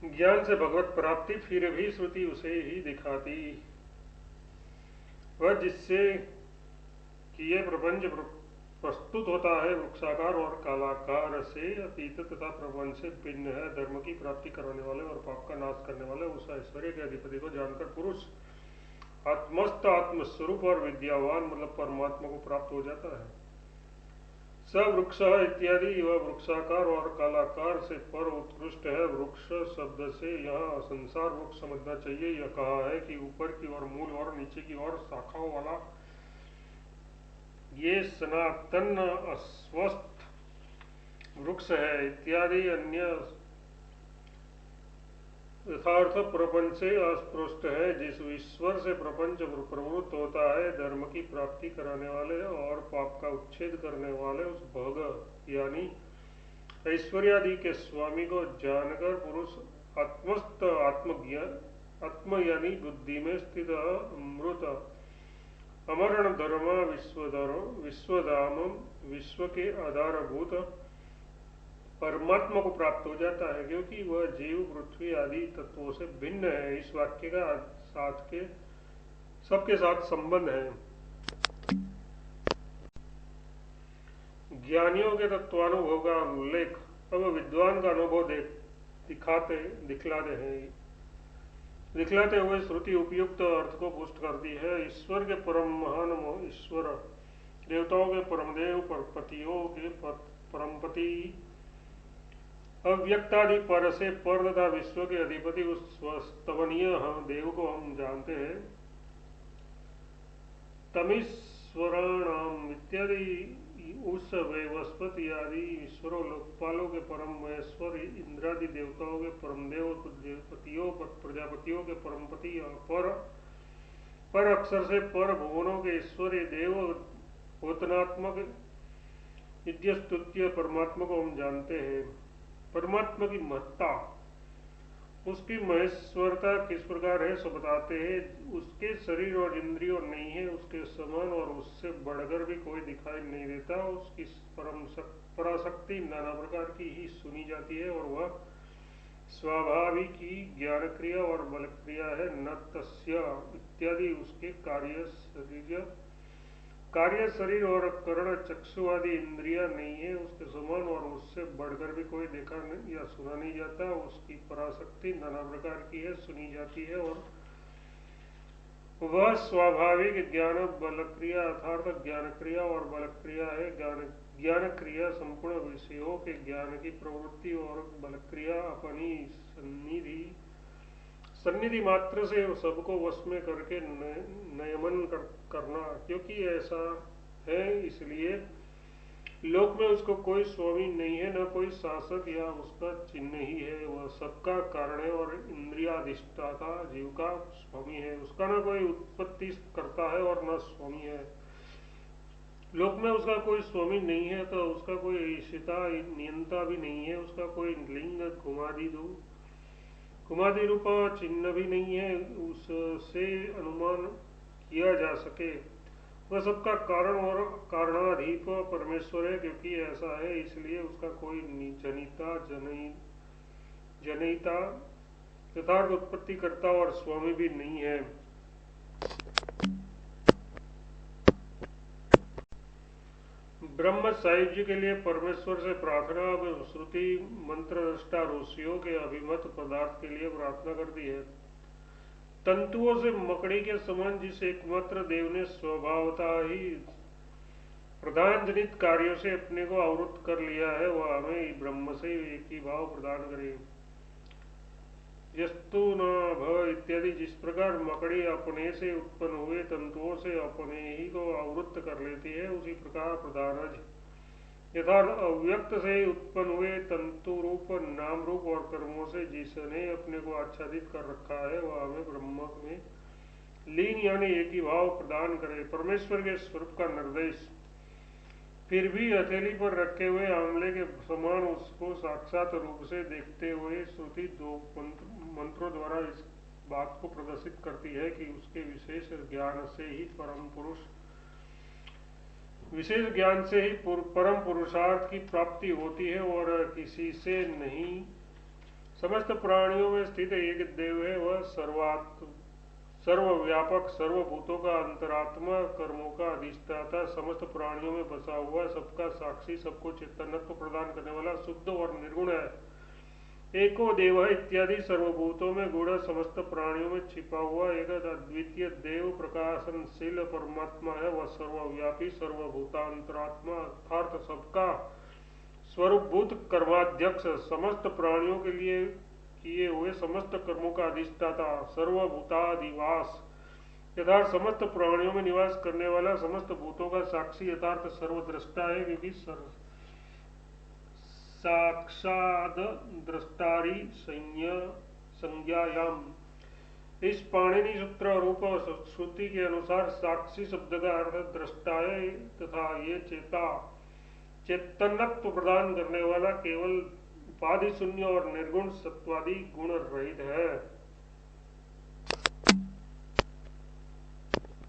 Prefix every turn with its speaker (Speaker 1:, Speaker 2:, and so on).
Speaker 1: ज्ञान से भगवत प्राप्ति फिर भी श्रुति उसे ही दिखाती, वह जिससे कि ये प्रपंच प्रस्तुत होता है वृक्षाकार और कालाकार से अतीत तथा प्रपंच से भिन्न है, धर्म की प्राप्ति करने वाले और पाप का नाश करने वाले उस ऐश्वर्य के अधिपति को जानकर पुरुष आत्मस्थ आत्मस्वरूप और विद्यावान मतलब परमात्मा को प्राप्त हो जाता है। स वृक्ष इत्यादि वह वृक्षाकार और कालाकार से पर उत्कृष्ट है। वृक्ष शब्द से यहाँ संसार वृक्ष समझना चाहिए। यह कहा है कि ऊपर की ओर मूल और नीचे की ओर शाखाओं वाला ये सनातन अस्वस्थ वृक्ष है इत्यादि अन्य यथार्थ प्रपंच से अस्पृष्ट है। जिस ईश्वर से प्रपंच प्रवृत्त होता है, धर्म की प्राप्ति कराने वाले और पाप का उच्छेद करने वाले उस भग यानी ऐश्वर्यादि के स्वामी को जानकर पुरुष आत्मस्थ आत्म यानी बुद्धि में स्थित अमृत अमरण धर्म विश्वधाम विश्व के आधारभूत परमात्मा को प्राप्त हो जाता है, क्योंकि वह जीव पृथ्वी आदि तत्वों से भिन्न है। इस वाक्य का साथ के सबके साथ संबंध है। ज्ञानियों के तत्वानुभव का उल्लेख अब विद्वान का अनुभव दिखलाते हुए श्रुति उपयुक्त अर्थ को पुष्ट करती है। ईश्वर के परम महान ईश्वर, देवताओं के परमदेव, परपतियों के परमपति, अव्यक्तादि पर से पर तथा विश्व के अधिपति उस स्तवनीय देव को हम जानते हैं। तमीश्वराणाम इत्यादि उस वैवस्पति आदि ईश्वरों लोकपालों के परम महेश्वर, इंद्रादि देवताओं के परमदेव, पतियों प्रजापतियों के परमपति, पर अक्षर से पर भुवनों के ईश्वर देव होतनात्मक नित्यस्तुत्य परमात्मा को हम जानते हैं। परमात्मा की महत्ता, उसकी महेश्वरता किस प्रकार है सो बताते हैं। उसके शरीर और इंद्रियों नहीं है, उसके समान और उससे बढ़कर भी कोई दिखाई नहीं देता। उसकी पराशक्ति नाना प्रकार की ही सुनी जाती है और वह स्वाभाविक ही ज्ञान क्रिया और बल क्रिया है। न तस्य इत्यादि उसके कार्य शरीर और कर्ण चक्षु आदि इंद्रिया नहीं है, उसके समान और उससे बढ़कर भी कोई देखा नहीं या सुना नहीं जाता। उसकी पराशक्ति नाना प्रकार की है, सुनी जाती है और वह स्वाभाविक ज्ञान बल क्रिया अर्थात ज्ञान क्रिया और बल क्रिया है। ज्ञान क्रिया संपूर्ण विषयों के ज्ञान की प्रवृत्ति और बल क्रिया अपनी सन्निधि मात्र से सबको वश में करके नयमन करना। क्योंकि ऐसा है इसलिए लोक में उसको कोई स्वामी नहीं है, न कोई शासक या उसका चिन्ह ही है। वह सबका कारण है और इंद्रियाधिष्ठाता जीव का स्वामी है। उसका न कोई उत्पत्ति करता है और न स्वामी है। लोक में उसका कोई स्वामी नहीं है तो उसका कोई ईशिता नियंता भी नहीं है। उसका कोई लिंग कुमादि रूप चिन्ह भी नहीं है उससे अनुमान किया जा सके। वह सबका कारण और कारणाधीप परमेश्वर है। क्योंकि ऐसा है इसलिए उसका कोई जनयिता यथार्थ उत्पत्ति करता और स्वामी भी नहीं है। ब्रह्म सायुज्य के लिए परमेश्वर से प्रार्थना अब श्रुति मंत्र दृष्टा ऋषियों के अभिमत पदार्थ के लिए प्रार्थना करती है। तंतुओं से मकड़ी के समान जिस एकमात्र देव ने स्वभावता ही प्रधान जनित कार्यों से अपने को आवृत कर लिया है, वह हमें ब्रह्म से एक ही भाव प्रदान करे। यस्तु न भ इत्यादि जिस प्रकार मकड़ी अपने से उत्पन्न हुए तंतुओं से अपने ही को आवृत कर लेती है, उसी प्रकार प्रधानज यथार्थ अव्यक्त से उत्पन्न हुए तंतु रूप नाम रूप और कर्मों से जिसने अपने को आच्छादित कर रखा है, वह हमें ब्रह्म में लीन यानी एक ही भाव प्रदान करे। परमेश्वर के स्वरूप का निर्देश फिर भी हथेली पर रखे हुए आंवले के समान उसको साक्षात रूप से देखते हुए श्रुति दो मंत्रों द्वारा इस बात को प्रदर्शित करती है कि उसके विशेष ज्ञान से ही परम पुरुषार्थ की प्राप्ति होती है और किसी से नहीं समस्त प्राणियों में स्थित एक देव है, वह सर्वव्यापक, सर्वभूतों का अंतरात्मा, कर्मों का अधिष्ठाता, समस्त प्राणियों में बसा हुआ, सबका साक्षी, सबको चेतनत्व प्रदान करने वाला, शुद्ध और निर्गुण है। एको देव इत्यादि सर्वभूतों में गुण, समस्त प्राणियों में छिपा हुआ एक अद्वितीय देव प्रकाशनशील परमात्मा है। वह सर्वव्यापी, सर्वभूतांतरात्मा अर्थात सबका स्वरूपभूत कर्माध्यक्ष, समस्त प्राणियों के लिए किए हुए समस्त कर्मों का अधिष्ठाता, सर्वभूताधिवास यथार्थ समस्त प्राणियों में निवास करने वाला, समस्त भूतों का साक्षी यथार्थ सर्वद्रष्टा है, क्योंकि साक्षाद द्रष्टारी संज्ञायाम। इस पाणिनि सूत्र रूप श्रुति के अनुसार साक्षी शब्द का अर्थ दृष्टा है तथा ये चेतनत्व प्रदान करने वाला केवल उपाधि शून्य और निर्गुण सत्वादि गुण रहित है।